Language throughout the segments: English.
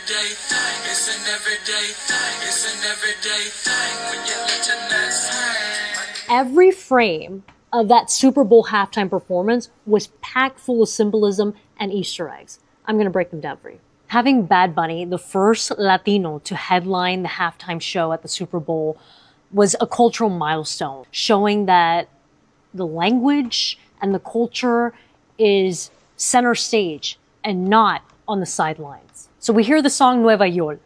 everyday thing. It's an everyday thing. It's an everyday thing when you let your nuts hang. Every frame of that Super Bowl halftime performance was packed full of symbolism and Easter eggs. I'm going to break them down for you. Having Bad Bunny, the first Latino to headline the halftime show at the Super Bowl, was a cultural milestone, showing that the language and the culture is center stage and not on the sidelines. So we hear the song Nueva York,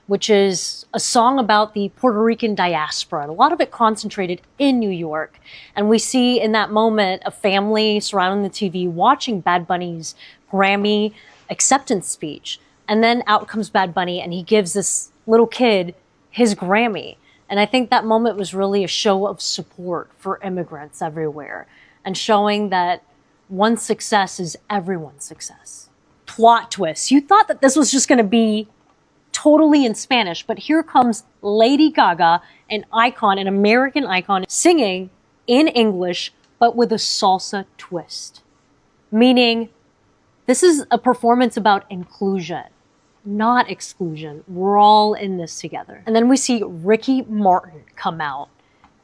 which is a song about the Puerto Rican diaspora. And a lot of it concentrated in New York. And we see in that moment a family surrounding the TV watching Bad Bunny's Grammy acceptance speech. And then out comes Bad Bunny and he gives this little kid his Grammy. And I think that moment was really a show of support for immigrants everywhere and showing that one's success is everyone's success. Plot twist. You thought that this was just going to be totally in Spanish, but here comes Lady Gaga, an icon, an American icon, singing in English, but with a salsa twist. Meaning, this is a performance about inclusion, not exclusion. We're all in this together. And then we see Ricky Martin come out,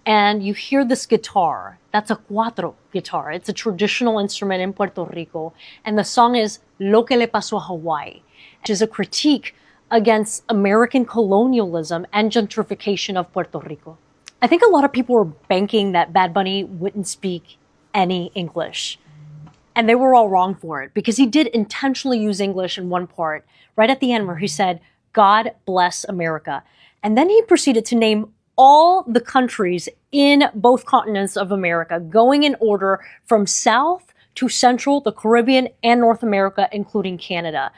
and you hear this guitar. That's a cuatro guitar. It's a traditional instrument in Puerto Rico. And the song is Lo que le pasó a Hawaii, which is a critique against American colonialism and gentrification of Puerto Rico. I think a lot of people were banking that Bad Bunny wouldn't speak any English. And they were all wrong for it because he did intentionally use English in one part, right at the end where he said, "God bless America." And then he proceeded to name all the countries in both continents of America, going in order from South to Central, the Caribbean, and North America, including Canada.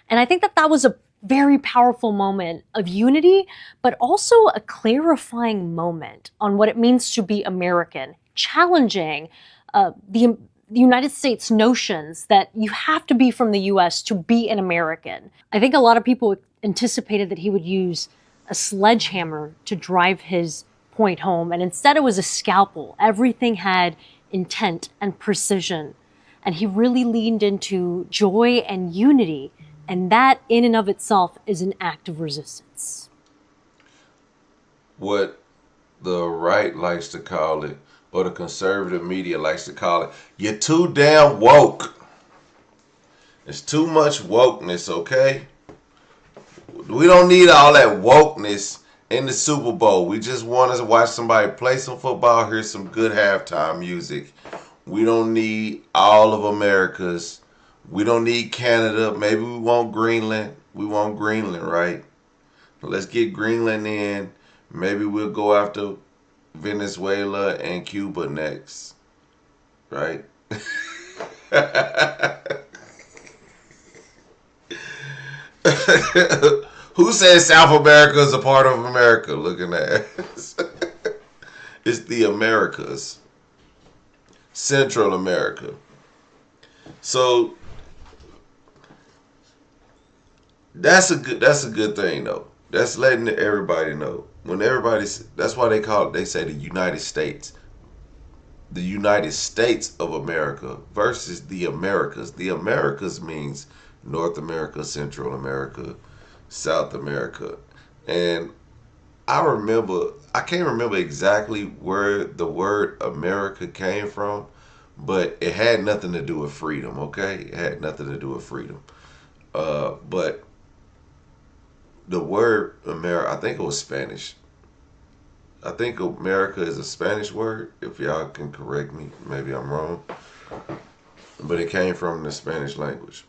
And I think that that was a very powerful moment of unity, but also a clarifying moment on what it means to be American, challenging the United States notions that you have to be from the US to be an American. I think a lot of people anticipated that he would use a sledgehammer to drive his point home, and instead it was a scalpel. Everything had intent and precision, and he really leaned into joy and unity, and that in and of itself is an act of resistance. What the right likes to call it, or the conservative media likes to call it, you're too damn woke. It's too much wokeness, okay? We don't need all that wokeness in the Super Bowl. We just want to watch somebody play some football, hear some good halftime music. We don't need all of America's. We don't need Canada. Maybe we want Greenland. We want Greenland, right? Let's get Greenland in. Maybe we'll go after Venezuela and Cuba next, right? Who says South America is a part of America? Looking at us. It's the Americas. Central America. So that's a good thing though. That's letting everybody know. That's why they say the United States. The United States of America versus the Americas. The Americas means North America, Central America, South America. And I can't remember exactly where the word America came from, but it had nothing to do with freedom, okay? It had nothing to do with freedom. But the word America, I think it was Spanish. I think America is a Spanish word. If y'all can correct me, maybe I'm wrong. But it came from the Spanish language.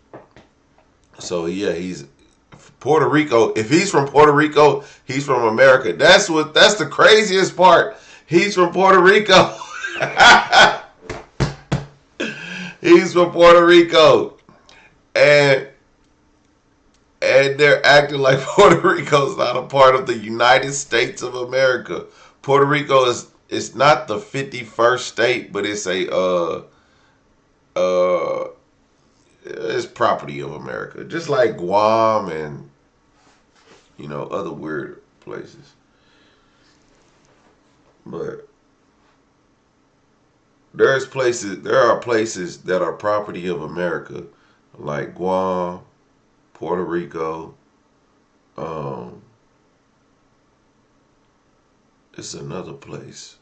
So yeah, he's Puerto Rico. If he's from Puerto Rico, he's from America. That's the craziest part. He's from Puerto Rico. He's from Puerto Rico. And they're acting like Puerto Rico's not a part of the United States of America. Puerto Rico is not the 51st state, but it's it's property of America. Just like Guam and other weird places. But there are places that are property of America, like Guam, Puerto Rico, Um, it's another place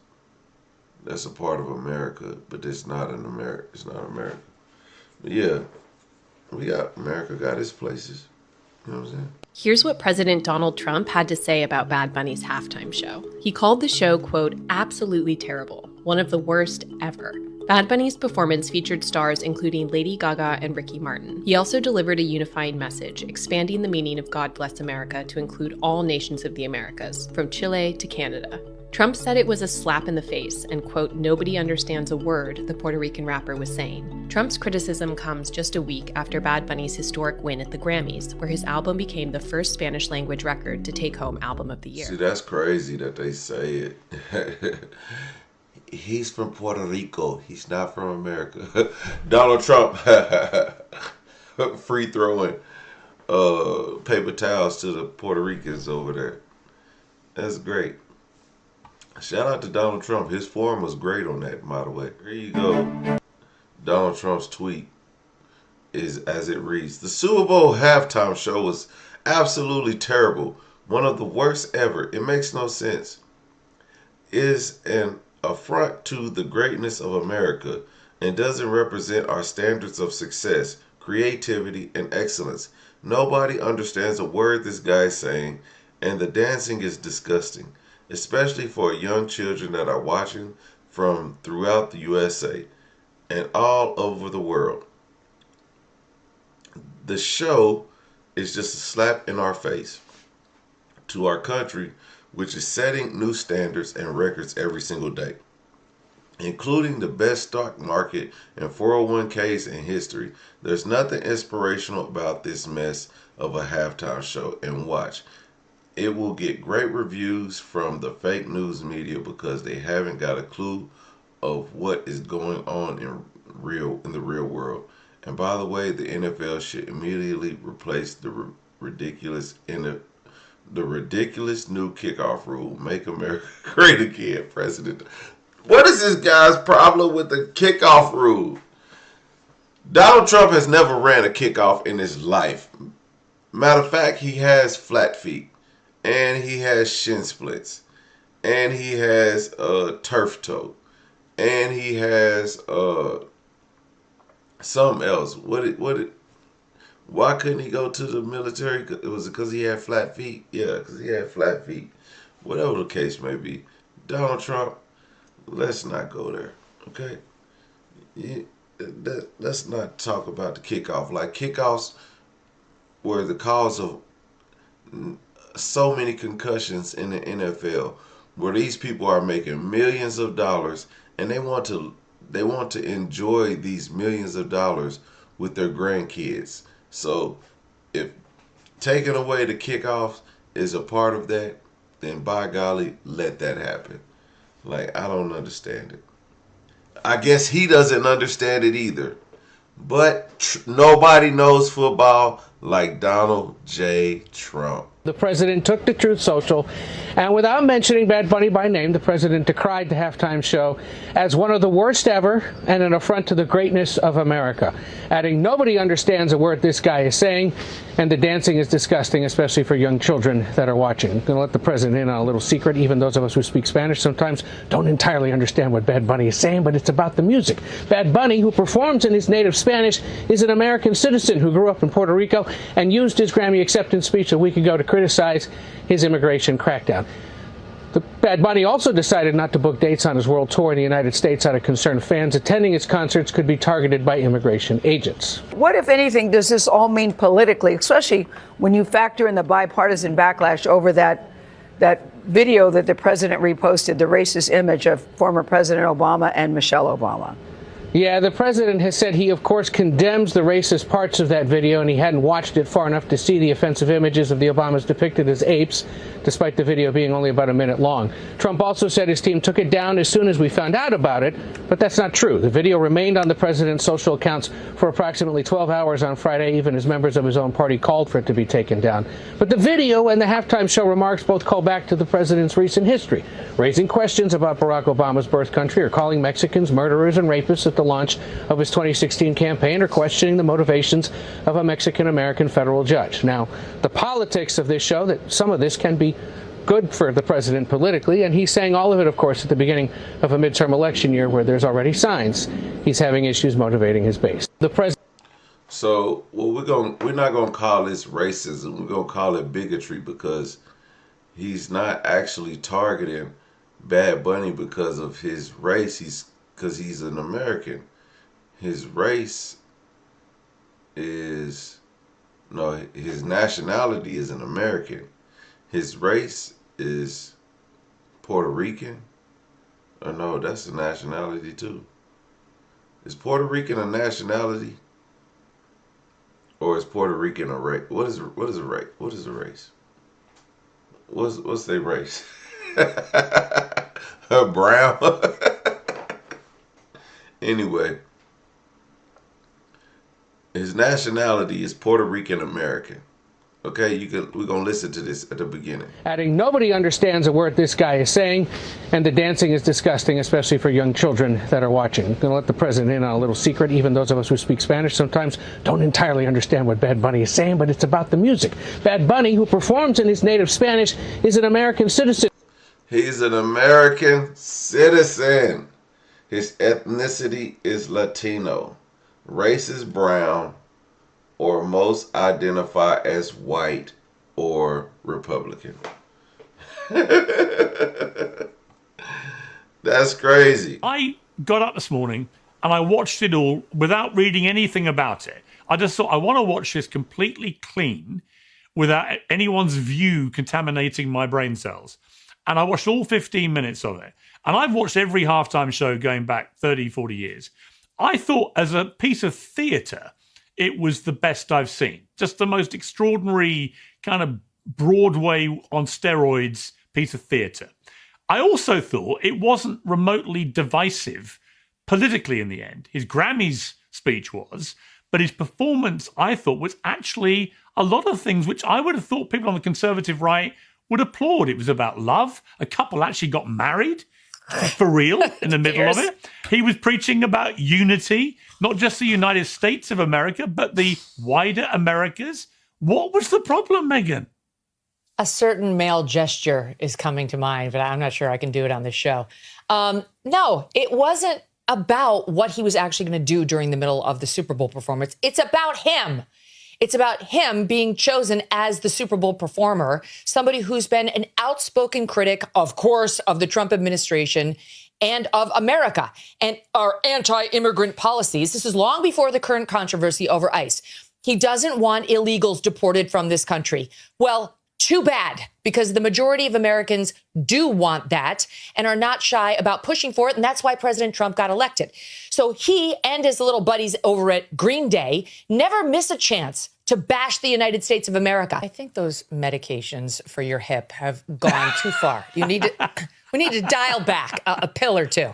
that's a part of America, but it's not in America. It's not America. But yeah, America got its places. You know what I'm saying? Here's what President Donald Trump had to say about Bad Bunny's halftime show. He called the show, quote, absolutely terrible, one of the worst ever. Bad Bunny's performance featured stars including Lady Gaga and Ricky Martin. He also delivered a unifying message, expanding the meaning of God Bless America to include all nations of the Americas, from Chile to Canada. Trump said it was a slap in the face and, quote, nobody understands a word the Puerto Rican rapper was saying. Trump's criticism comes just a week after Bad Bunny's historic win at the Grammys, where his album became the first Spanish-language record to take home Album of the Year. See, that's crazy that they say it. He's from Puerto Rico. He's not from America. Donald Trump free throwing paper towels to the Puerto Ricans over there. That's great. Shout out to Donald Trump. His form was great on that, by the way. Here you go. Donald Trump's tweet is as it reads. The Super Bowl halftime show was absolutely terrible. One of the worst ever. It makes no sense. It is an affront to the greatness of America and doesn't represent our standards of success, creativity, and excellence. Nobody understands a word this guy is saying, and the dancing is disgusting, especially for young children that are watching from throughout the USA and all over the world. The show is just a slap in our face to our country, which is setting new standards and records every single day, including the best stock market and 401ks in history. There's nothing inspirational about this mess of a halftime show, and watch. It will get great reviews from the fake news media because they haven't got a clue of what is going on in the real world. And by the way, the NFL should immediately replace the ridiculous new kickoff rule. Make America great again, President. What is this guy's problem with the kickoff rule? Donald Trump has never ran a kickoff in his life. Matter of fact, he has flat feet. And he has shin splits, and he has turf toe, and he has something else. Why couldn't he go to the military? Was it because he had flat feet? Yeah, because he had flat feet. Whatever the case may be, Donald Trump, let's not go there, okay? Let's not talk about the kickoff. Like, kickoffs were the cause of so many concussions in the NFL, where these people are making millions of dollars, and they want to enjoy these millions of dollars with their grandkids. So if taking away the kickoffs is a part of that, then by golly, let that happen. Like, I don't understand it. I guess he doesn't understand it either. But nobody knows football like Donald J. Trump. The president took to Truth Social, and without mentioning Bad Bunny by name, the president decried the halftime show as one of the worst ever and an affront to the greatness of America, adding, nobody understands a word this guy is saying, and the dancing is disgusting, especially for young children that are watching. I'm going to let the president in on a little secret. Even those of us who speak Spanish sometimes don't entirely understand what Bad Bunny is saying, but it's about the music. Bad Bunny, who performs in his native Spanish, is an American citizen who grew up in Puerto Rico and used his Grammy acceptance speech a week ago to criticize his immigration crackdown. The Bad Bunny also decided not to book dates on his world tour in the United States out of concern fans attending his concerts could be targeted by immigration agents. What, if anything, does this all mean politically, especially when you factor in the bipartisan backlash over that video that the president reposted, the racist image of former President Obama and Michelle Obama? Yeah, the president has said he, of course, condemns the racist parts of that video, and he hadn't watched it far enough to see the offensive images of the Obamas depicted as apes, despite the video being only about a minute long. Trump also said his team took it down as soon as we found out about it, but that's not true. The video remained on the president's social accounts for approximately 12 hours on Friday, even as members of his own party called for it to be taken down. But the video and the halftime show remarks both call back to the president's recent history, raising questions about Barack Obama's birth country or calling Mexicans murderers and rapists at the the launch of his 2016 campaign or questioning the motivations of a Mexican-American federal judge. Now, the politics of this show that some of this can be good for the president politically, and he's saying all of it, of course, at the beginning of a midterm election year where there's already signs he's having issues motivating his base. The president. So, well, we're not gonna call this racism. We're gonna call it bigotry, because he's not actually targeting Bad Bunny because of his race. Because he's an American. His race is his nationality is an American. His race is Puerto Rican. Oh no, that's a nationality too. Is Puerto Rican a nationality? Or is Puerto Rican a race? What is a race? What is a race? What's their race? Brown. Anyway, his nationality is Puerto Rican American. Okay, we're gonna listen to this at the beginning. Adding, nobody understands a word this guy is saying, and the dancing is disgusting, especially for young children that are watching. I'm gonna let the president in on a little secret. Even those of us who speak Spanish sometimes don't entirely understand what Bad Bunny is saying, but it's about the music. Bad Bunny, who performs in his native Spanish, is an American citizen. He's an American citizen. His ethnicity is Latino. Race is brown, or most identify as white or Republican. That's crazy. I got up this morning and I watched it all without reading anything about it. I just thought, I want to watch this completely clean without anyone's view contaminating my brain cells. And I watched all 15 minutes of it. And I've watched every halftime show going back 30, 40 years. I thought as a piece of theatre, it was the best I've seen. Just the most extraordinary kind of Broadway on steroids piece of theatre. I also thought it wasn't remotely divisive politically in the end. His Grammys speech was, but his performance, I thought, was actually a lot of things which I would have thought people on the conservative right would applaud. It was about love. A couple actually got married. For real, in the middle of it. He was preaching about unity, not just the United States of America, but the wider Americas. What was the problem, Megan? A certain male gesture is coming to mind, but I'm not sure I can do it on this show. No, it wasn't about what he was actually going to do during the middle of the Super Bowl performance. It's about him. It's about him being chosen as the Super Bowl performer, somebody who's been an outspoken critic, of course, of the Trump administration and of America and our anti-immigrant policies. This is long before the current controversy over ICE. He doesn't want illegals deported from this country. Well, too bad, because the majority of Americans do want that and are not shy about pushing for it. And that's why President Trump got elected. So he and his little buddies over at Green Day never miss a chance to bash the United States of America. I think those medications for your hip have gone too far. We need to dial back a pill or two.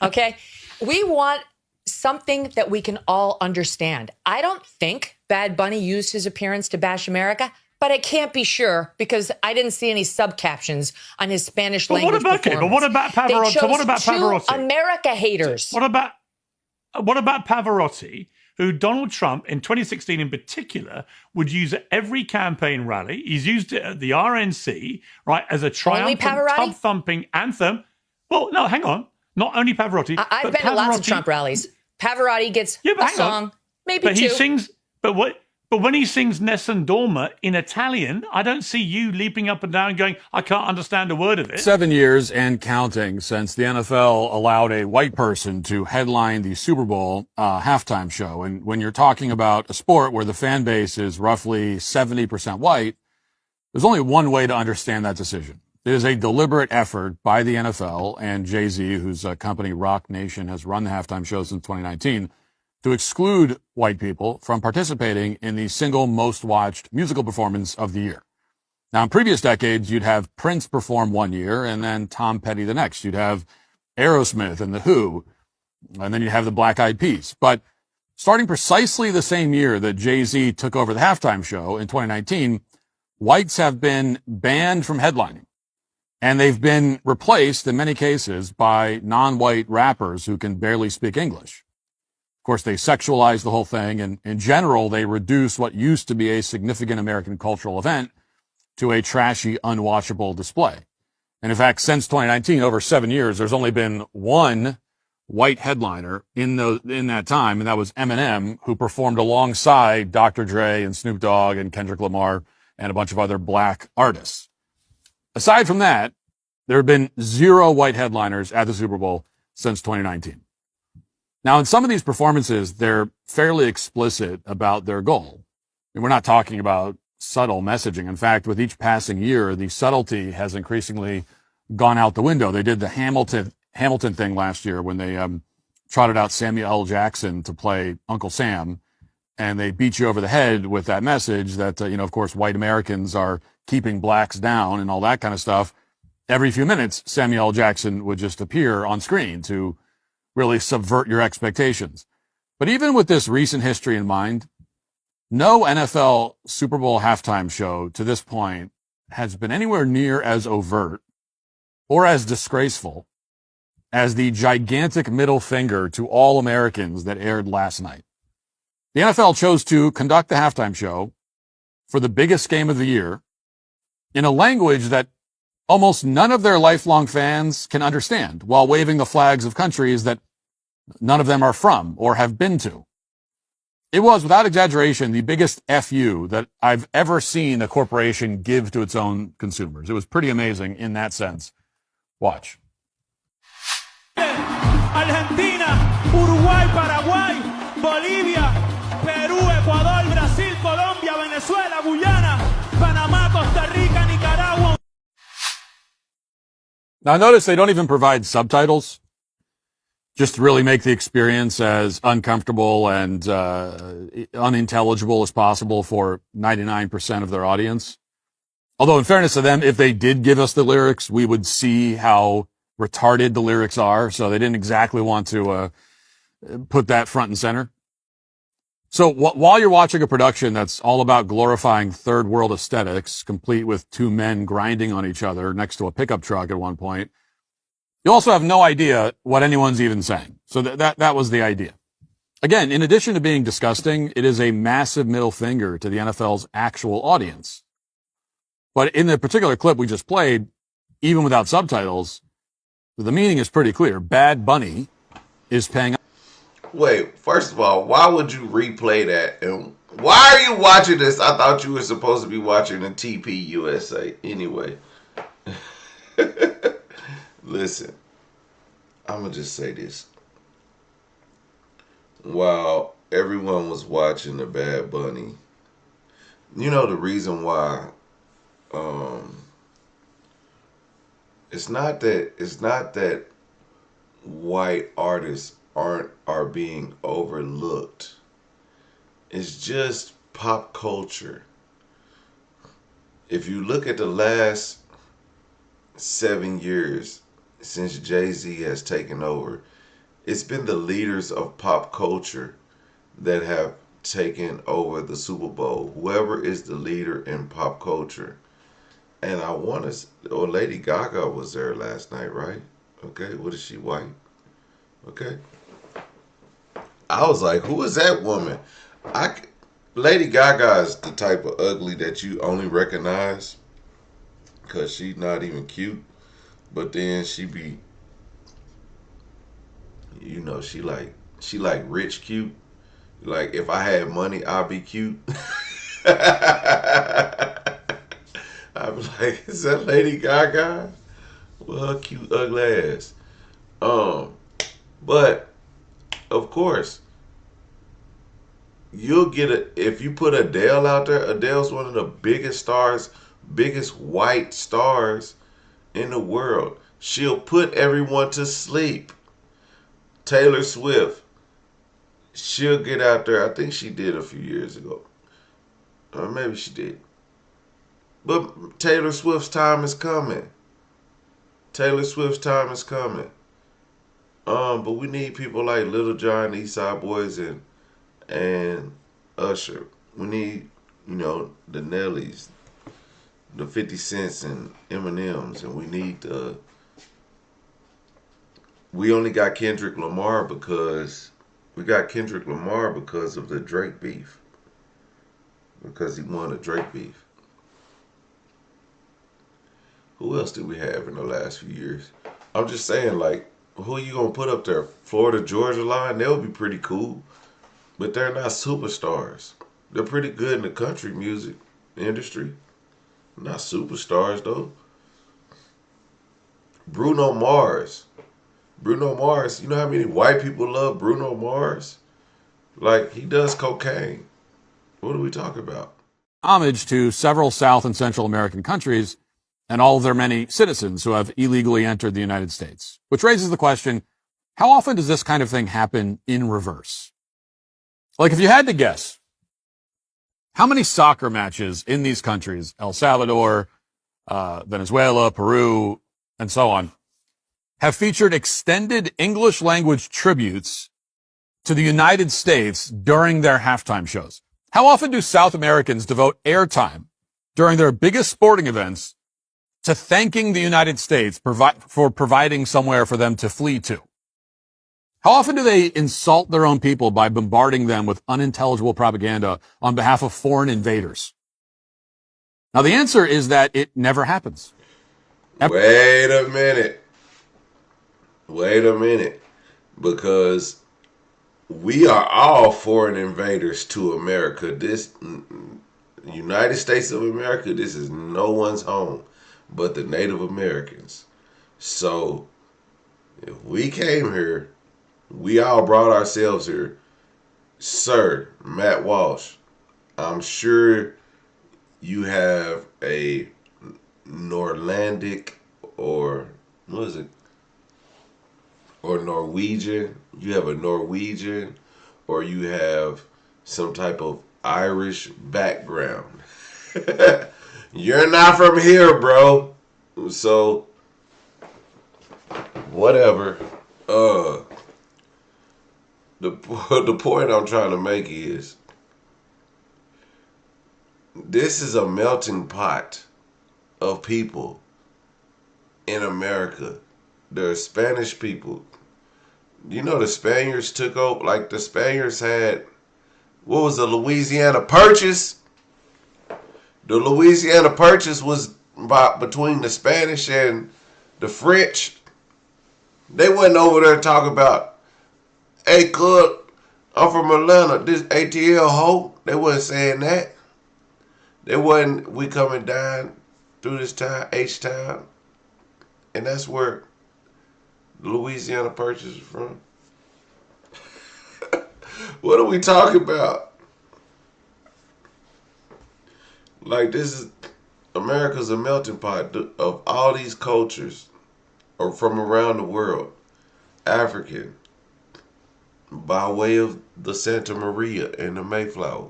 OK, we want something that we can all understand. I don't think Bad Bunny used his appearance to bash America, but I can't be sure because I didn't see any subcaptions on his Spanish language performance. But what about Pavarotti? They chose What about Pavarotti? two America haters. What about Pavarotti, who Donald Trump in 2016 in particular would use at every campaign rally? He's used it at the RNC, right, as a triumphant, tub-thumping anthem. Well, no, hang on. Not only Pavarotti. I've been to lots of Trump rallies. Pavarotti gets a song, maybe but two. He sings, but when he sings Nessun Dorma in Italian, I don't see you leaping up and down and going, I can't understand a word of it. 7 years and counting since the NFL allowed a white person to headline the Super Bowl halftime show. And when you're talking about a sport where the fan base is roughly 70% white, there's only one way to understand that decision. It is a deliberate effort by the NFL and Jay-Z, whose company Rock Nation has run the halftime show since 2019, to exclude white people from participating in the single most watched musical performance of the year. Now, in previous decades, you'd have Prince perform one year and then Tom Petty the next. You'd have Aerosmith and The Who, and then you'd have the Black Eyed Peas. But starting precisely the same year that Jay-Z took over the halftime show in 2019, whites have been banned from headlining. And they've been replaced, in many cases, by non-white rappers who can barely speak English. course, they sexualize the whole thing, and in general, they reduce what used to be a significant American cultural event to a trashy, unwatchable display. And in fact, since 2019, over 7 years, there's only been one white headliner in that time, and that was Eminem, who performed alongside Dr. Dre and Snoop Dogg and Kendrick Lamar and a bunch of other black artists. Aside from that, there have been 0 white headliners at the Super Bowl since 2019. Now, in some of these performances, they're fairly explicit about their goal. And we're not talking about subtle messaging. In fact, with each passing year, the subtlety has increasingly gone out the window. They did the Hamilton thing last year when they trotted out Samuel L. Jackson to play Uncle Sam, and they beat you over the head with that message that, of course, white Americans are keeping blacks down and all that kind of stuff. Every few minutes, Samuel L. Jackson would just appear on screen to really subvert your expectations. But even with this recent history in mind, no NFL Super Bowl halftime show to this point has been anywhere near as overt or as disgraceful as the gigantic middle finger to all Americans that aired last night. The NFL chose to conduct the halftime show for the biggest game of the year in a language that almost none of their lifelong fans can understand, while waving the flags of countries that none of them are from or have been to. It was, without exaggeration, the biggest FU that I've ever seen a corporation give to its own consumers. It was pretty amazing in that sense. Watch. Argentina, Uruguay, Paraguay, Bolivia, Perú, Ecuador, Brasil, Colombia, Venezuela, Guyana, Panamá, Costa Rica, Nicaragua. Now notice they don't even provide subtitles, just to really make the experience as uncomfortable and unintelligible as possible for 99% of their audience. Although in fairness to them, if they did give us the lyrics, we would see how retarded the lyrics are. So they didn't exactly want to put that front and center. So while you're watching a production that's all about glorifying third world aesthetics, complete with 2 men grinding on each other next to a pickup truck at one point, you also have no idea what anyone's even saying. So that was the idea. Again, in addition to being disgusting, it is a massive middle finger to the NFL's actual audience. But in the particular clip we just played, even without subtitles, the meaning is pretty clear. Bad Bunny is paying. Wait, first of all, why would you replay that? And why are you watching this? I thought you were supposed to be watching the TP USA. Anyway. Listen, I'm going to just say this. While everyone was watching the Bad Bunny, you know the reason why it's not that white artists are being overlooked. It's just pop culture. If you look at the last 7 years since Jay-Z has taken over, it's been the leaders of pop culture that have taken over the Super Bowl. Whoever is the leader in pop culture. And I want to, Lady Gaga was there last night, right? Okay, what is she, white? Okay. I was like, who is that woman? Lady Gaga is the type of ugly that you only recognize because she's not even cute. But then she be, she like rich cute. Like if I had money, I'd be cute. I'd be like, is that Lady Gaga? Well, her cute ugly ass. But of course, you'll get if you put Adele out there. Adele's one of the biggest stars, biggest white stars in the world. She'll put everyone to sleep. Taylor Swift, she'll get out there. I think she did a few years ago. Or maybe she did. But Taylor Swift's time is coming. Taylor Swift's time is coming. But we need people like Little John, East Side Boys, and Usher. We need, the Nellies, the 50 Cents and Eminems, and we need we only got Kendrick Lamar because We got Kendrick Lamar because of the Drake beef. Because he won a Drake beef. Who else did we have in the last few years? I'm just saying, like, who are you going to put up there? Florida, Georgia line? They'll be pretty cool. But they're not superstars. They're pretty good in the country music industry. Not superstars, though. Bruno Mars. Bruno Mars, you know how many white people love Bruno Mars? Like, he does cocaine. What are we talking about? Homage to several South and Central American countries and all of their many citizens who have illegally entered the United States. Which raises the question, how often does this kind of thing happen in reverse? Like, if you had to guess, how many soccer matches in these countries, El Salvador, Venezuela, Peru, and so on, have featured extended English language tributes to the United States during their halftime shows? How often do South Americans devote airtime during their biggest sporting events to thanking the United States for providing somewhere for them to flee to? How often do they insult their own people by bombarding them with unintelligible propaganda on behalf of foreign invaders? Now, the answer is that it never happens. Wait a minute. Because we are all foreign invaders to America. This United States of America, this is no one's home but the Native Americans. So if we came here, we all brought ourselves here. Sir, Matt Walsh, I'm sure you have a Norlandic or what is it? Or Norwegian. You have a Norwegian or you have some type of Irish background. You're not from here, bro. So whatever. The point I'm trying to make is this is a melting pot of people in America. There are Spanish people. You know the Spaniards took over, like the Spaniards had, what was the Louisiana Purchase? The Louisiana Purchase was between the Spanish and the French. They wasn't over there talking about, hey, Cook, I'm from Atlanta, this ATL hoe. They wasn't saying that. They wasn't, we coming down through this town, H-Town. And that's where the Louisiana Purchase is from. What are we talking about? Like, this is, America's a melting pot of all these cultures or from around the world. African, by way of the Santa Maria and the Mayflower.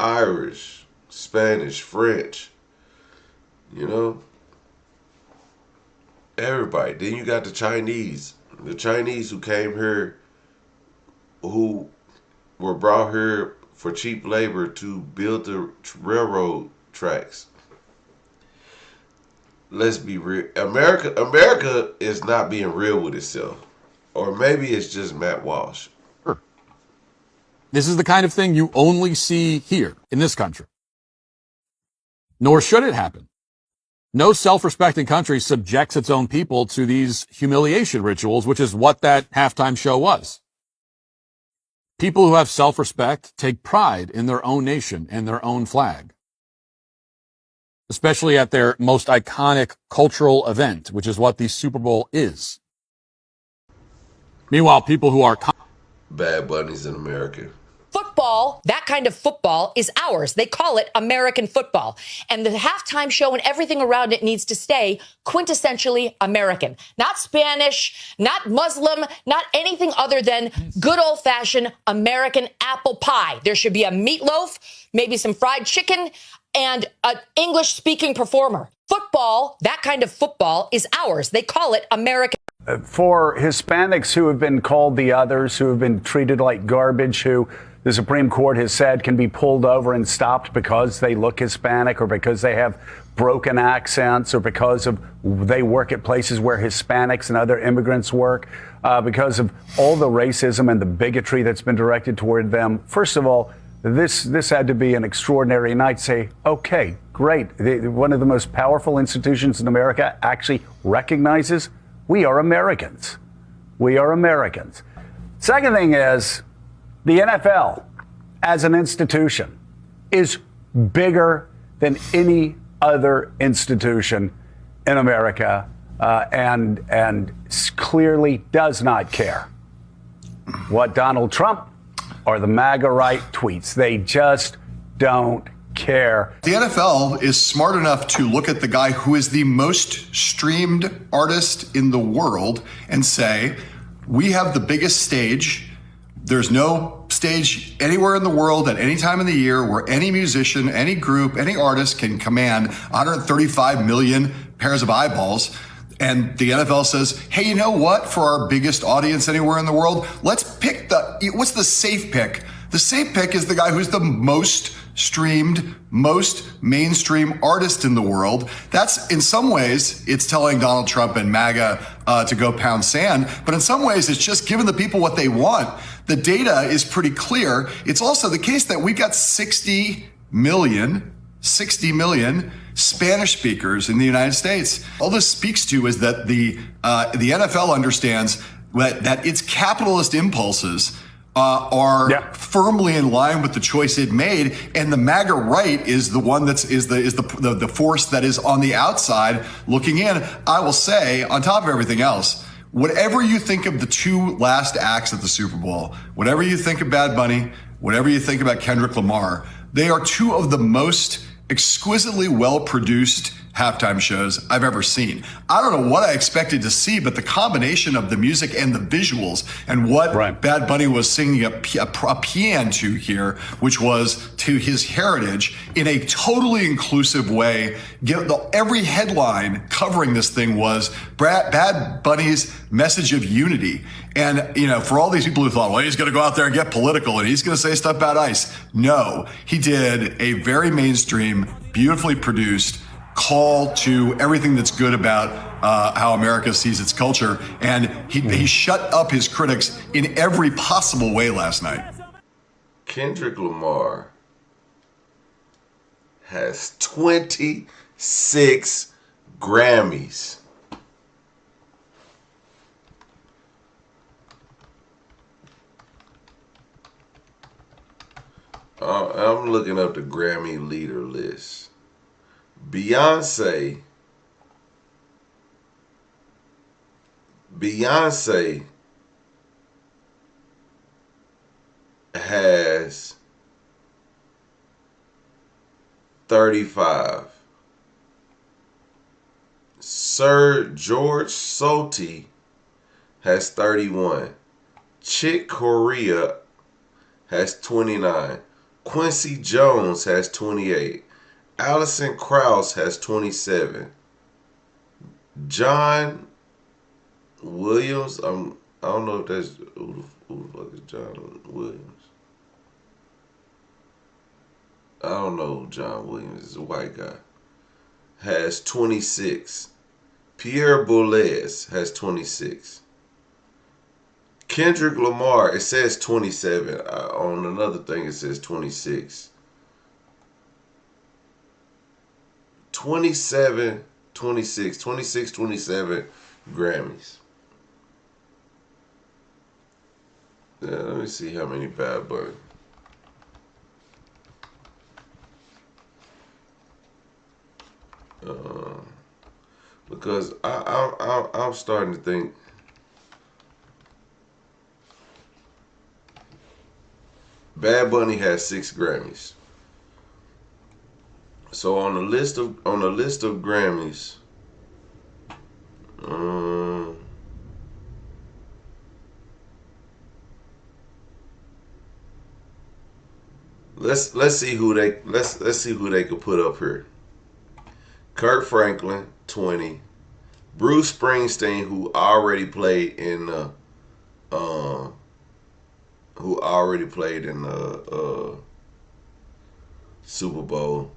Irish, Spanish, French, you know, everybody. Then you got the Chinese who came here, who were brought here for cheap labor to build the railroad tracks. Let's be real. America is not being real with itself. Or maybe it's just Matt Walsh. Sure. This is the kind of thing you only see here in this country. Nor should it happen. No self-respecting country subjects its own people to these humiliation rituals, which is what that halftime show was. People who have self-respect take pride in their own nation and their own flag, especially at their most iconic cultural event, which is what the Super Bowl is. Meanwhile, people who are Bad bunnies in America. Football, that kind of football, is ours. They call it American football. And the halftime show and everything around it needs to stay quintessentially American. Not Spanish, not Muslim, not anything other than good old-fashioned American apple pie. There should be a meatloaf, maybe some fried chicken, and an English-speaking performer. Football, that kind of football, is ours. They call it American. For Hispanics who have been called the others, who have been treated like garbage, who the Supreme Court has said can be pulled over and stopped because they look Hispanic or because they have broken accents or because of they work at places where Hispanics and other immigrants work, because of all the racism and the bigotry that's been directed toward them. First of all, this had to be an extraordinary night. Say, okay, great. One of the most powerful institutions in America actually recognizes we are Americans. We are Americans. Second thing is the NFL as an institution is bigger than any other institution in America, and clearly does not care what Donald Trump or the MAGA right tweets. They just don't care. The NFL is smart enough to look at the guy who is the most streamed artist in the world and say, we have the biggest stage. There's no stage anywhere in the world at any time of the year where any musician, any group, any artist can command 135 million pairs of eyeballs. And the NFL says, hey, you know what? For our biggest audience anywhere in the world, let's pick what's the safe pick? The safe pick is the guy who's the most streamed, most mainstream artist in the world. That's, in some ways, it's telling Donald Trump and MAGA to go pound sand. But in some ways, it's just giving the people what they want. The data is pretty clear. It's also the case that we got 60 million Spanish speakers in the United States. All this speaks to is that the NFL understands that its capitalist impulses are firmly in line with the choice it made, and the MAGA right is the one that's the force that is on the outside looking in. I will say, on top of everything else, whatever you think of the two last acts at the Super Bowl, whatever you think of Bad Bunny, whatever you think about Kendrick Lamar, they are two of the most exquisitely well-produced halftime shows I've ever seen. I don't know what I expected to see, but the combination of the music and the visuals and what Bad Bunny was singing a paean to here, which was to his heritage in a totally inclusive way. Every headline covering this thing was Bad Bunny's message of unity. And, for all these people who thought, well, he's going to go out there and get political and he's going to say stuff about ICE. No, he did a very mainstream, beautifully produced call to everything that's good about how America sees its culture. And he shut up his critics in every possible way last night. Kendrick Lamar has 26 Grammys. I'm looking up the Grammy leader list. Beyonce has 35. Sir George Solti has 31. Chick Corea has 29. Quincy Jones has 28. Alison Krauss has 27. John Williams, I don't know if that's who the fuck is John Williams. I don't know who John Williams is, a white guy. Has 26. Pierre Boulez has 26. Kendrick Lamar, it says 27. On another thing, it says 26. 27 27 Grammys. Yeah, let me see how many Bad Bunny. Because I'm starting to think Bad Bunny has 6 Grammys. So on the list of Grammys, let's see who they could put up here. Kirk Franklin, 20. Bruce Springsteen, who already played in who already played in the Super Bowl.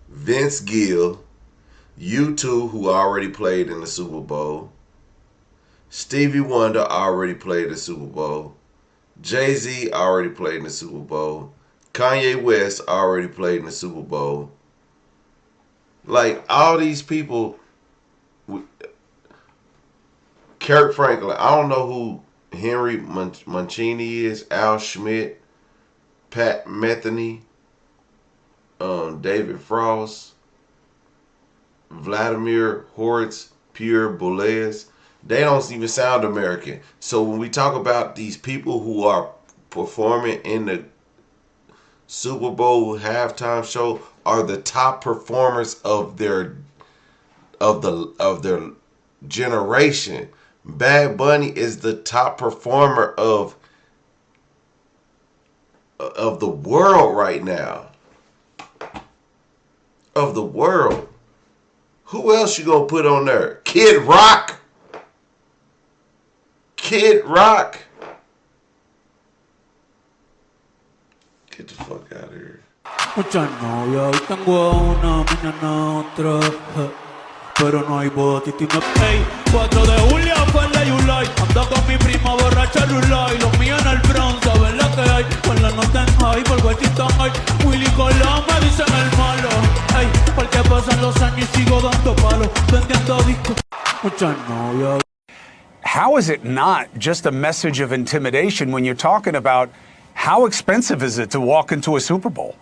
Vince Gill, U2, who already played in the Super Bowl. Stevie Wonder already played the Super Bowl. Jay-Z already played in the Super Bowl. Kanye West already played in the Super Bowl. Like, all these people, Kirk Franklin, I don't know who Henry Mancini is, Al Schmidt, Pat Metheny, David Frost, Vladimir Horowitz, Pierre Boulez. They don't even sound American. So when we talk about these people who are performing in the Super Bowl halftime show are the top performers of their generation. Bad Bunny is the top performer of the world right now. Of the world. Who else you gonna put on there? Kid Rock. Kid Rock. Get the fuck out of here. Muchas novias, hoy tengo una, mañana otra, pero no hay boda, Titi me pay. 4 de julio fue la Yulai, ando con mi prima borracha Rulay, los míos en el Bronx, saben la que hay, con la nota en high, por Western High, Willy Colón me dicen el malo, ey, porque pasan los años y sigo dando palos, vendiendo discos, muchas novias. How is it not just a message of intimidation when you're talking about how expensive is it to walk into a Super Bowl?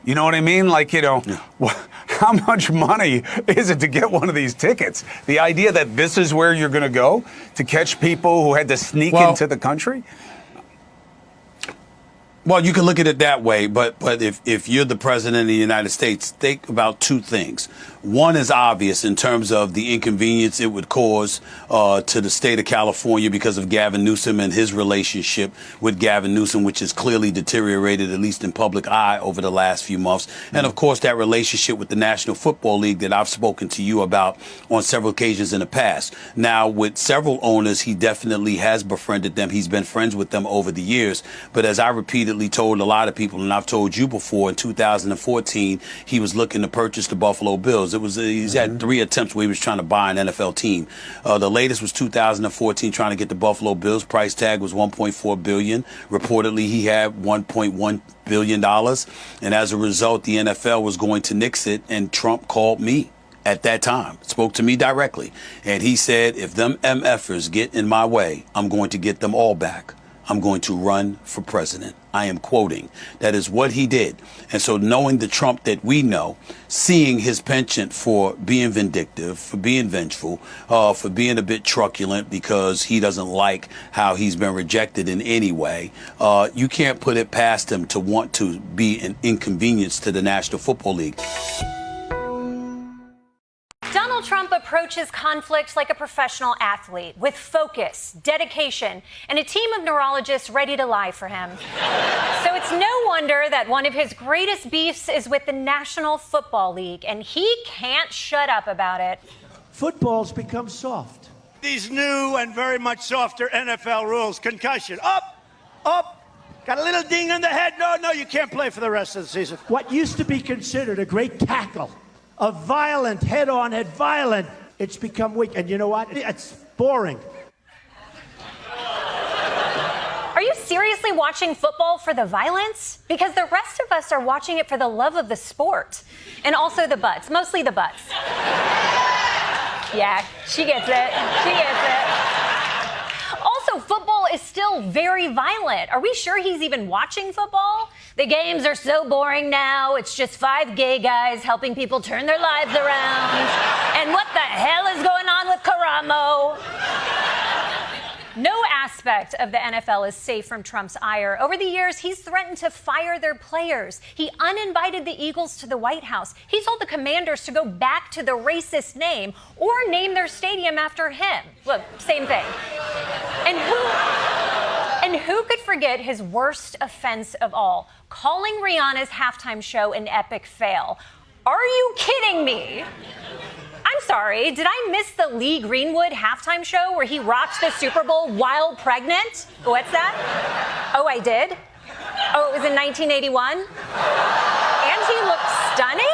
You know what I mean? Like, how much money is it to get one of these tickets? The idea that this is where you're going to go to catch people who had to sneak into the country? Well, you can look at it that way, but if you're the president of the United States, think about two things. One is obvious in terms of the inconvenience it would cause to the state of California because of Gavin Newsom and his relationship with Gavin Newsom, which has clearly deteriorated, at least in public eye, over the last few months. And, of course, that relationship with the National Football League that I've spoken to you about on several occasions in the past. Now, with several owners, he definitely has befriended them. He's been friends with them over the years. But as I repeatedly told a lot of people, and I've told you before, in 2014, he was looking to purchase the Buffalo Bills. He's had 3 attempts where he was trying to buy an NFL team. The latest was 2014, trying to get the Buffalo Bills. Price tag was $1.4 billion. Reportedly, he had $1.1 billion. And as a result, the NFL was going to nix it, and Trump called me at that time, spoke to me directly. And he said, if them MFers get in my way, I'm going to get them all back. I'm going to run for president. I am quoting. That is what he did. And so knowing the Trump that we know, seeing his penchant for being vindictive, for being vengeful, for being a bit truculent because he doesn't like how he's been rejected in any way, you can't put it past him to want to be an inconvenience to the National Football League. Donald Trump approaches conflict like a professional athlete, with focus, dedication, and a team of neurologists ready to lie for him. So it's no wonder that one of his greatest beefs is with the National Football League, and he can't shut up about it. Football's become soft. These new and very much softer NFL rules. Concussion. Up. Got a little ding on the head. No, you can't play for the rest of the season. What used to be considered a great tackle, a violent, head-on, violent, it's become weak. And you know what? It's boring. Are you seriously watching football for the violence? Because the rest of us are watching it for the love of the sport. And also the butts, mostly the butts. Yeah, she gets it. Also, football is still very violent. Are we sure he's even watching football? The games are so boring now. It's just 5 gay guys helping people turn their lives around. And what the hell is going on with Karamo? No aspect of the NFL is safe from Trump's ire. Over the years, he's threatened to fire their players. He uninvited the Eagles to the White House. He told the Commanders to go back to the racist name or name their stadium after him. Look, same thing. And who could forget his worst offense of all, calling Rihanna's halftime show an epic fail? Are you kidding me? I'm sorry. Did I miss the Lee Greenwood halftime show where he rocked the Super Bowl while pregnant? What's that? Oh, I did? Oh, it was in 1981? And he looked stunning?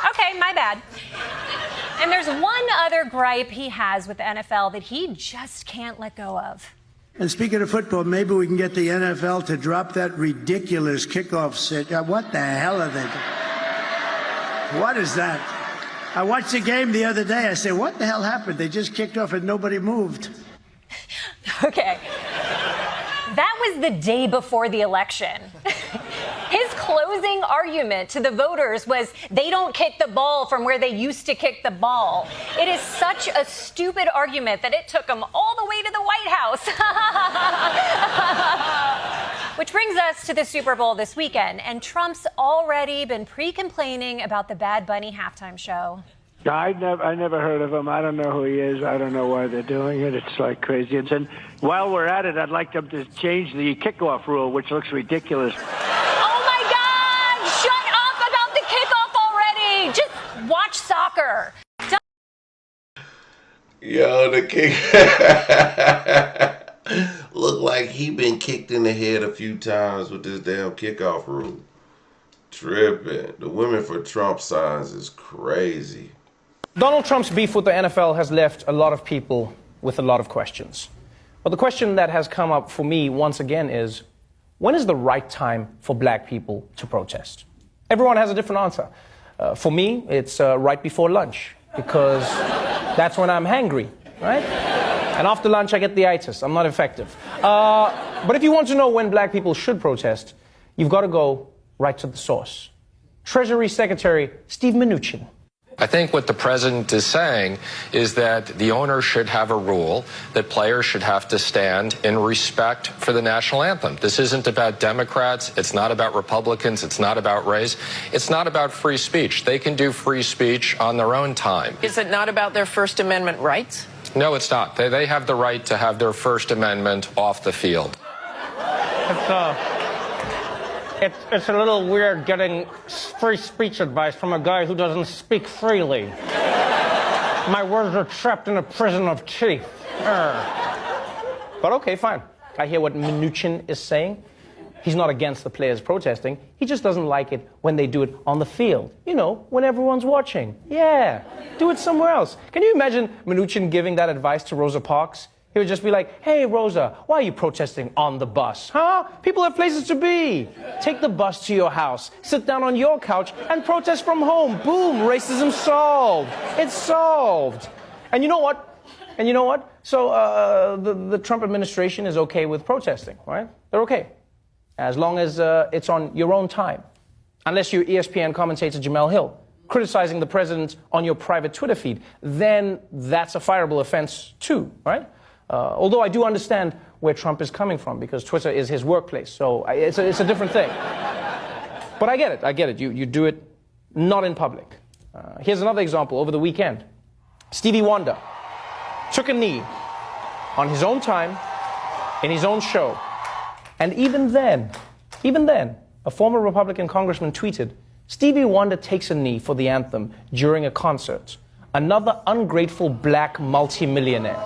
Okay, my bad. And there's one other gripe he has with the NFL that he just can't let go of. And speaking of football, maybe we can get the NFL to drop that ridiculous kickoff sit. What the hell are they doing? What is that? I watched the game the other day. I said, what the hell happened? They just kicked off and nobody moved. Okay. That was the day before the election. His closing argument to the voters was they don't kick the ball from where they used to kick the ball. It is such a stupid argument that it took him all the way to the White House. Which brings us to the Super Bowl this weekend, and Trump's already been pre-complaining about the Bad Bunny halftime show. I never heard of him. I don't know who he is. I don't know why they're doing it. It's like crazy. And while we're at it, I'd like them to change the kickoff rule, which looks ridiculous. Oh my God! Shut up about the kickoff already! Just watch soccer. Yo, the kick look like he been kicked in the head a few times with this damn kickoff rule. Tripping. The Women for Trump signs is crazy. Donald Trump's beef with the NFL has left a lot of people with a lot of questions. But the question that has come up for me once again is, when is the right time for black people to protest? Everyone has a different answer. For me, it's right before lunch, because that's when I'm hangry, right? And after lunch, I get the itis. I'm not effective. But if you want to know when black people should protest, you've got to go right to the source. Treasury Secretary Steve Mnuchin. I think what the president is saying is that the owner should have a rule that players should have to stand in respect for the national anthem. This isn't about Democrats. It's not about Republicans. It's not about race. It's not about free speech. They can do free speech on their own time. Is it not about their First Amendment rights? No, it's not. They have the right to have their First Amendment off the field. It's a little weird getting free speech advice from a guy who doesn't speak freely. My words are trapped in a prison of teeth. But okay, fine. I hear what Mnuchin is saying. He's not against the players protesting. He just doesn't like it when they do it on the field. You know, when everyone's watching. Yeah, do it somewhere else. Can you imagine Mnuchin giving that advice to Rosa Parks? He would just be like, hey, Rosa, why are you protesting on the bus? Huh? People have places to be. Take the bus to your house, sit down on your couch, and protest from home. Boom, racism solved. It's solved. And you know what? So the Trump administration is okay with protesting, right? They're okay. As long as it's on your own time. Unless you're ESPN commentator Jamel Hill criticizing the president on your private Twitter feed, then that's a fireable offense too, right? Although I do understand where Trump is coming from, because Twitter is his workplace, so it's a different thing. But I get it. You do it not in public. Here's another example. Over the weekend, Stevie Wonder took a knee on his own time, in his own show. And even then, a former Republican congressman tweeted, Stevie Wonder takes a knee for the anthem during a concert. Another ungrateful black multimillionaire.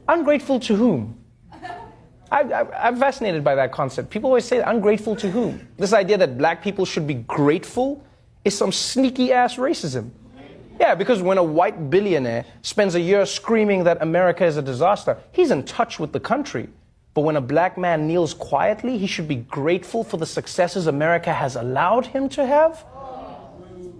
Ungrateful to whom? I'm fascinated by that concept. People always say, ungrateful to whom? This idea that black people should be grateful is some sneaky-ass racism. Yeah, because when a white billionaire spends a year screaming that America is a disaster, he's in touch with the country. But when a black man kneels quietly, he should be grateful for the successes America has allowed him to have?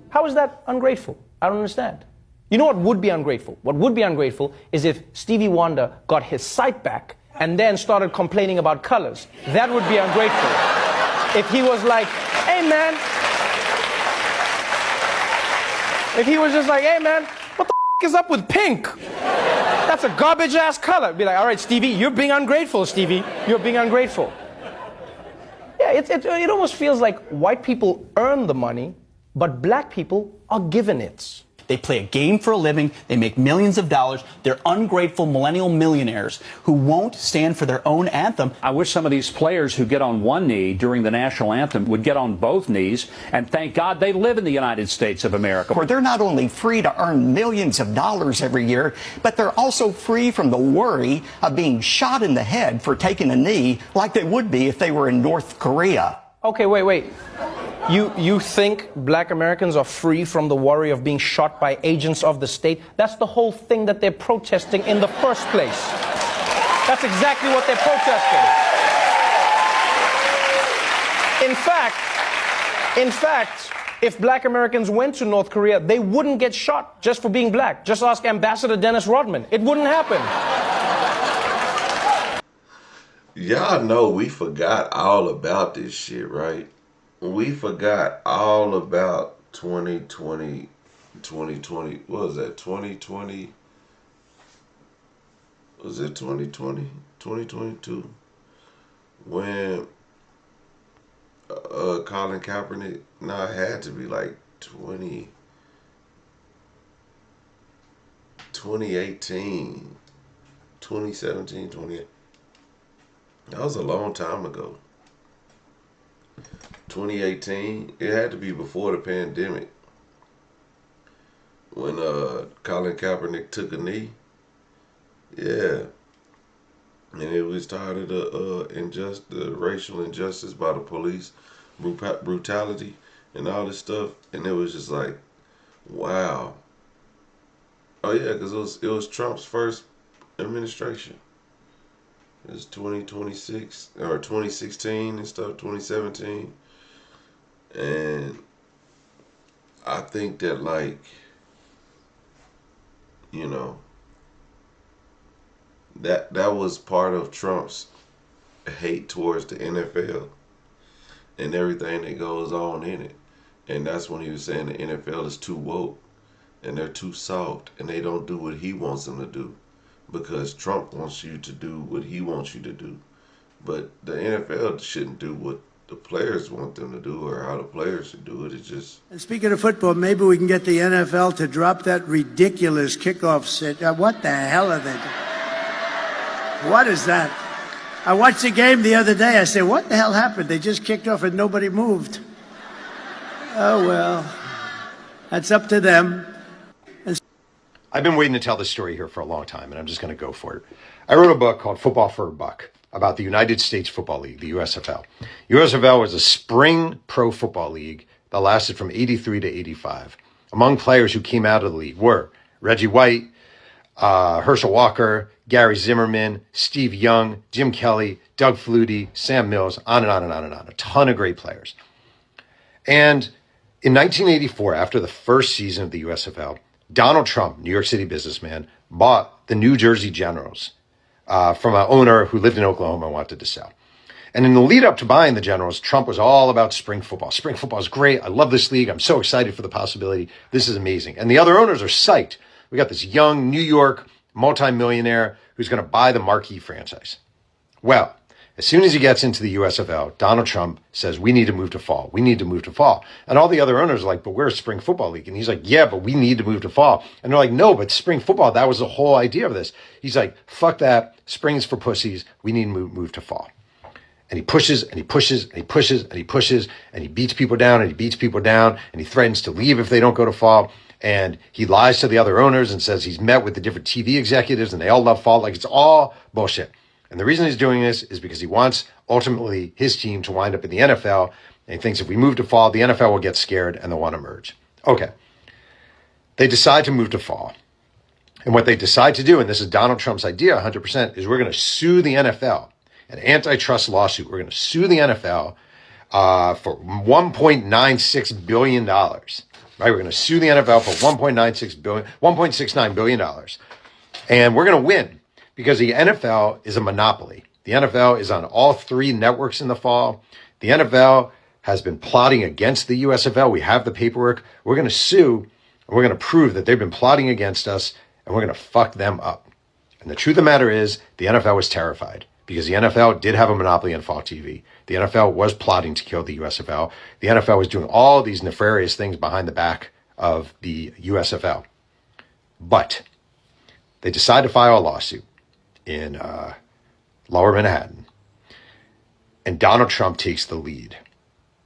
How is that ungrateful? I don't understand. You know what would be ungrateful? What would be ungrateful is if Stevie Wonder got his sight back and then started complaining about colors. That would be ungrateful. If he was like, hey man, if he was just like, hey man, what the is up with pink? That's a garbage ass color. Be like, all right, Stevie, you're being ungrateful, Stevie. You're being ungrateful. Yeah, it almost feels like white people earn the money, but black people are given it. They play a game for a living. They make millions of dollars. They're ungrateful millennial millionaires who won't stand for their own anthem. I wish some of these players who get on one knee during the national anthem would get on both knees, and thank God they live in the United States of America. Where they're not only free to earn millions of dollars every year, but they're also free from the worry of being shot in the head for taking a knee like they would be if they were in North Korea. Okay, wait. You think black Americans are free from the worry of being shot by agents of the state? That's the whole thing that they're protesting in the first place. That's exactly what they're protesting. In fact, if black Americans went to North Korea, they wouldn't get shot just for being black. Just ask Ambassador Dennis Rodman. It wouldn't happen. Y'all know we forgot all about this shit, right? We forgot all about 2020, what was that, 2020? Was it 2020? 2022? When Colin Kaepernick, no, it had to be like 2018, 2017, 2018. That was a long time ago. 2018, it had to be before the pandemic. When Colin Kaepernick took a knee. Yeah. And it was tired of the racial injustice by the police, brutality, and all this stuff. And it was just like, wow. Oh yeah, because it was Trump's first administration. It was 2026 or 2016 and stuff, 2017. And I think that, like, you know, that was part of Trump's hate towards the NFL and everything that goes on in it. And that's when he was saying the NFL is too woke and they're too soft and they don't do what he wants them to do, because Trump wants you to do what he wants you to do. But the NFL shouldn't do what the players want them to do or how the players should do it. It's just... And speaking of football, maybe we can get the NFL to drop that ridiculous kickoff sit. What the hell are they doing? What is that? I watched the game the other day. I said, what the hell happened? They just kicked off and nobody moved. Oh, well, that's up to them. I've been waiting to tell this story here for a long time, and I'm just going to go for it. I wrote a book called Football for a Buck about the United States Football League, the USFL. USFL was a spring pro football league that lasted from 83 to 85. Among players who came out of the league were Reggie White, Herschel Walker, Gary Zimmerman, Steve Young, Jim Kelly, Doug Flutie, Sam Mills, on and on and on and on. A ton of great players. And in 1984, after the first season of the USFL, Donald Trump, New York City businessman, bought the New Jersey Generals from an owner who lived in Oklahoma and wanted to sell. And in the lead up to buying the Generals, Trump was all about spring football. Spring football is great. I love this league. I'm so excited for the possibility. This is amazing. And the other owners are psyched. We got this young New York multimillionaire who's going to buy the marquee franchise. Well, as soon as he gets into the USFL, Donald Trump says, we need to move to fall. We need to move to fall. And all the other owners are like, but we're a spring football league. And he's like, yeah, but we need to move to fall. And they're like, no, but spring football, that was the whole idea of this. He's like, fuck that. Spring is for pussies. We need to move to fall. And he pushes and he pushes and he pushes and he pushes and he beats people down and he beats people down and he threatens to leave if they don't go to fall. And he lies to the other owners and says he's met with the different TV executives and they all love fall. Like, it's all bullshit. And the reason he's doing this is because he wants ultimately his team to wind up in the NFL. And he thinks if we move to fall, the NFL will get scared and they'll want to merge. Okay. They decide to move to fall. And what they decide to do, and this is Donald Trump's idea 100%, is we're going to sue the NFL. An antitrust lawsuit. We're going to sue the NFL for $1.96 billion. Right? We're going to sue the NFL for $1.69 billion. And we're going to win because the NFL is a monopoly. The NFL is on all three networks in the fall. The NFL has been plotting against the USFL. We have the paperwork. We're going to sue, and we're going to prove that they've been plotting against us, and we're going to fuck them up. And the truth of the matter is, the NFL was terrified because the NFL did have a monopoly on fall TV. The NFL was plotting to kill the USFL. The NFL was doing all these nefarious things behind the back of the USFL. But they decide to file a lawsuit in Lower Manhattan, and Donald Trump takes the lead.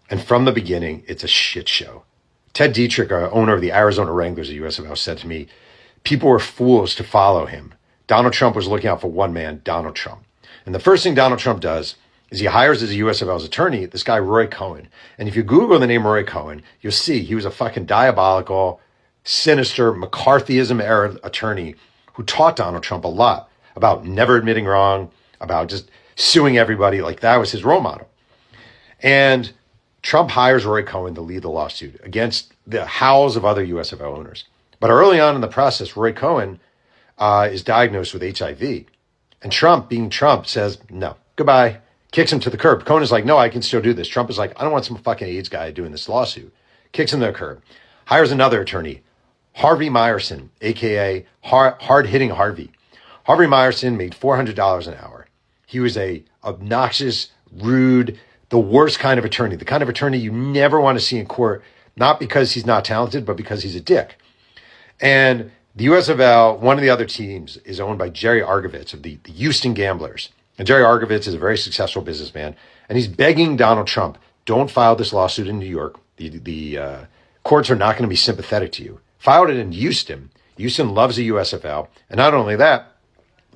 And from the beginning, it's a shit show. Ted Dietrich, owner of the Arizona Wranglers at USFL, said to me, people were fools to follow him. Donald Trump was looking out for one man, Donald Trump. And the first thing Donald Trump does is he hires as a USFL's attorney this guy, Roy Cohen. And if you Google the name Roy Cohen, you'll see he was a fucking diabolical, sinister, McCarthyism-era attorney who taught Donald Trump a lot about never admitting wrong, about just suing everybody. Like, that was his role model. And Trump hires Roy Cohen to lead the lawsuit against the howls of other USFL owners. But early on in the process, Roy Cohen is diagnosed with HIV. And Trump, being Trump, says, no, goodbye, kicks him to the curb. Cohen is like, no, I can still do this. Trump is like, I don't want some fucking AIDS guy doing this lawsuit. Kicks him to the curb. Hires another attorney, Harvey Meyerson, a.k.a. Hard-Hitting Harvey. Harvey Meyerson made $400 an hour. He was a obnoxious, rude, the worst kind of attorney, the kind of attorney you never want to see in court, not because he's not talented, but because he's a dick. And the USFL, one of the other teams, is owned by Jerry Argovitz of the Houston Gamblers. And Jerry Argovitz is a very successful businessman, and he's begging Donald Trump, don't file this lawsuit in New York. The courts are not going to be sympathetic to you. Filed it in Houston. Houston loves the USFL. And not only that,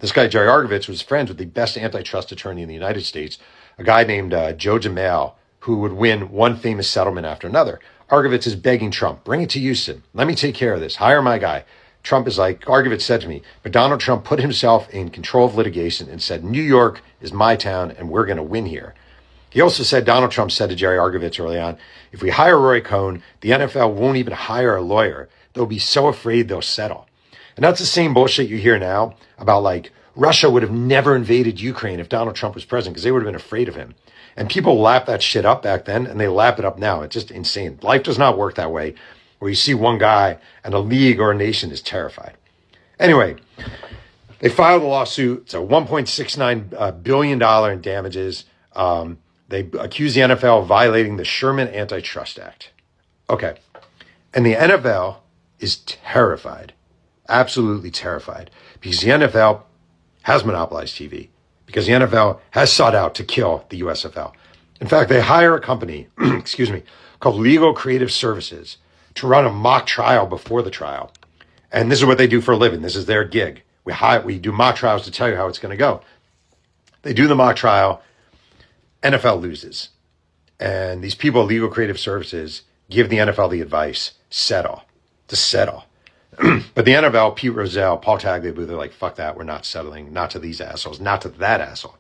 this guy, Jerry Argovitz, was friends with the best antitrust attorney in the United States, a guy named Joe Jamal, who would win one famous settlement after another. Argovitz is begging Trump, bring it to Houston. Let me take care of this. Hire my guy. Trump is like, Argovitz said to me, but Donald Trump put himself in control of litigation and said, New York is my town and we're going to win here. He also said, Donald Trump said to Jerry Argovitz early on, if we hire Roy Cohen, the NFL won't even hire a lawyer. They'll be so afraid they'll settle. And that's the same bullshit you hear now about, like, Russia would have never invaded Ukraine if Donald Trump was president because they would have been afraid of him. And people lap that shit up back then, and they lap it up now. It's just insane. Life does not work that way, where you see one guy and a league or a nation is terrified. Anyway, they filed a lawsuit. It's a $1.69 billion in damages. They accuse the NFL of violating the Sherman Antitrust Act. Okay. And the NFL is terrified, absolutely terrified, because the NFL has monopolized TV, because the NFL has sought out to kill the USFL. In fact, they hire a company, called Legal Creative Services to run a mock trial before the trial. And this is what they do for a living. This is their gig. We do mock trials to tell you how it's going to go. They do the mock trial. NFL loses. And these people at Legal Creative Services give the NFL the advice, settle. But the NFL, Pete Rozelle, Paul Tagliabue, they're like, fuck that, we're not settling, not to these assholes, not to that asshole.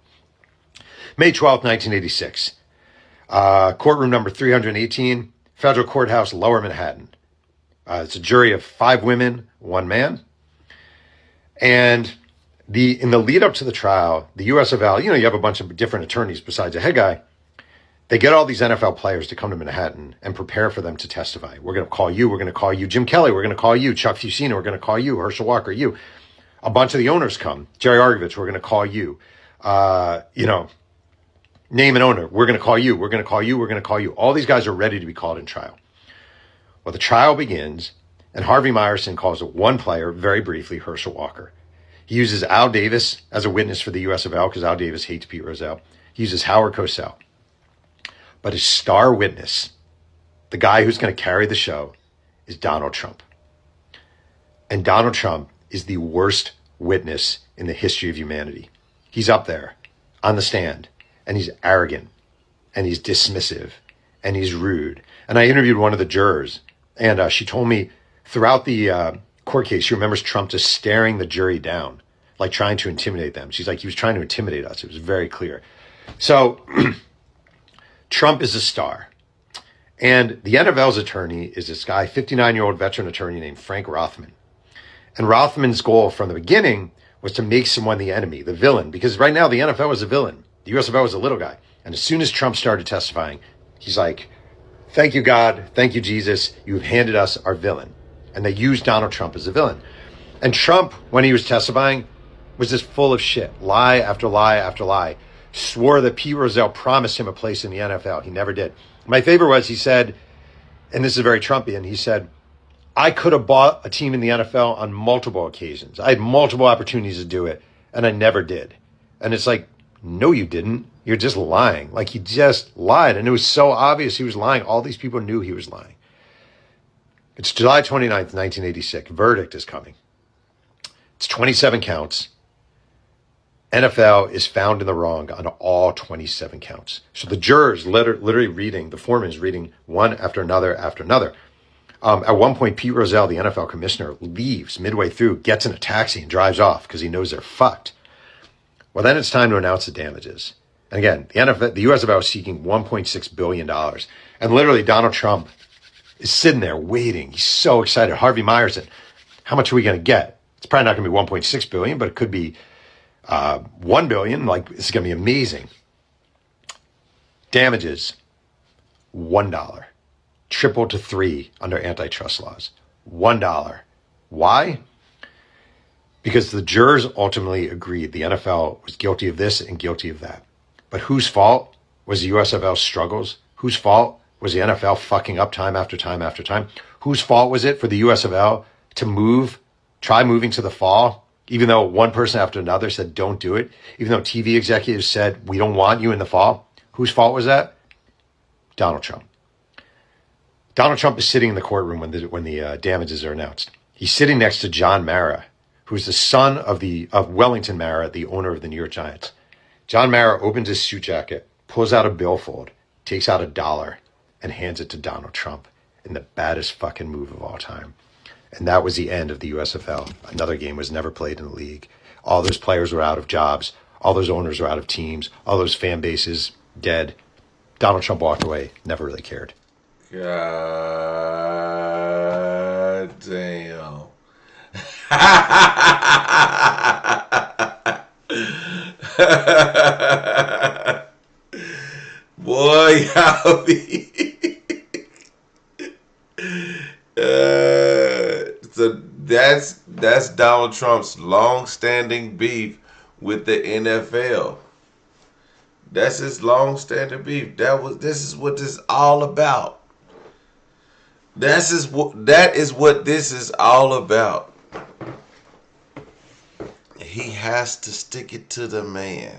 May 12th, 1986, courtroom number 318, Federal Courthouse, Lower Manhattan. It's a jury of 5 women, 1 man. And in the lead up to the trial, the USFL, you have a bunch of different attorneys besides the head guy. They get all these NFL players to come to Manhattan and prepare for them to testify. We're going to call you. We're going to call you. Jim Kelly, we're going to call you. Chuck Fusina, we're going to call you. Herschel Walker, you. A bunch of the owners come. Jerry Argovitz, we're going to call you. Name an owner. We're going to call you. We're going to call you. We're going to call you. All these guys are ready to be called in trial. Well, the trial begins, and Harvey Meyerson calls one player, very briefly, Herschel Walker. He uses Al Davis as a witness for the USFL because Al Davis hates Pete Rozelle. He uses Howard Cosell. But his star witness, the guy who's going to carry the show, is Donald Trump. And Donald Trump is the worst witness in the history of humanity. He's up there on the stand, and he's arrogant, and he's dismissive, and he's rude. And I interviewed one of the jurors, and she told me throughout the court case, she remembers Trump just staring the jury down, like trying to intimidate them. She's like, he was trying to intimidate us. It was very clear. So Trump is a star. And the NFL's attorney is this guy, 59-year-old veteran attorney named Frank Rothman. And Rothman's goal from the beginning was to make someone the enemy, the villain, because right now the NFL is a villain. The USFL was a little guy. And as soon as Trump started testifying, he's like, thank you, God. Thank you, Jesus. You've handed us our villain. And they used Donald Trump as a villain. And Trump, when he was testifying, was just full of shit. Lie after lie after lie. Swore that Pete Rozelle promised him a place in the NFL. He never did. My favorite was he said, and this is very Trumpian, he said, I could have bought a team in the NFL on multiple occasions. I had multiple opportunities to do it, and I never did. And it's like, no, you didn't. You're just lying. Like, he just lied. And it was so obvious he was lying. All these people knew he was lying. It's July 29th, 1986. Verdict is coming. It's 27 counts. NFL is found in the wrong on all 27 counts. So the jurors literally reading, the foreman is reading one after another after another. At one point, Pete Rozelle, the NFL commissioner, leaves midway through, gets in a taxi and drives off because he knows they're fucked. Well, then it's time to announce the damages. And again, the USFL is seeking $1.6 billion. And literally, Donald Trump is sitting there waiting. He's so excited. Harvey Myers said, how much are we going to get? It's probably not going to be $1.6 billion, but it could be $1 billion. Like, it's going to be amazing. Damages, $1. Triple to 3 under antitrust laws. $1. Why? Because the jurors ultimately agreed the NFL was guilty of this and guilty of that. But whose fault was the USFL's struggles? Whose fault was the NFL fucking up time after time after time? Whose fault was it for the USFL to try moving to the fall, even though one person after another said don't do it, even though TV executives said we don't want you in the fall? Whose fault was that? Donald Trump. Donald Trump is sitting in the courtroom when the damages are announced. He's sitting next to John Mara, who's the son of Wellington Mara, the owner of the New York Giants. John Mara opens his suit jacket, pulls out a billfold, takes out $1, and hands it to Donald Trump in the baddest fucking move of all time. And that was the end of the USFL. Another game was never played in the league. All those players were out of jobs. All those owners were out of teams. All those fan bases dead. Donald Trump walked away, never really cared. God damn. Boy, y'all be. So that's Donald Trump's long-standing beef with the NFL. That's his long-standing beef. This is what this is all about. That is what this is all about. He has to stick it to the man.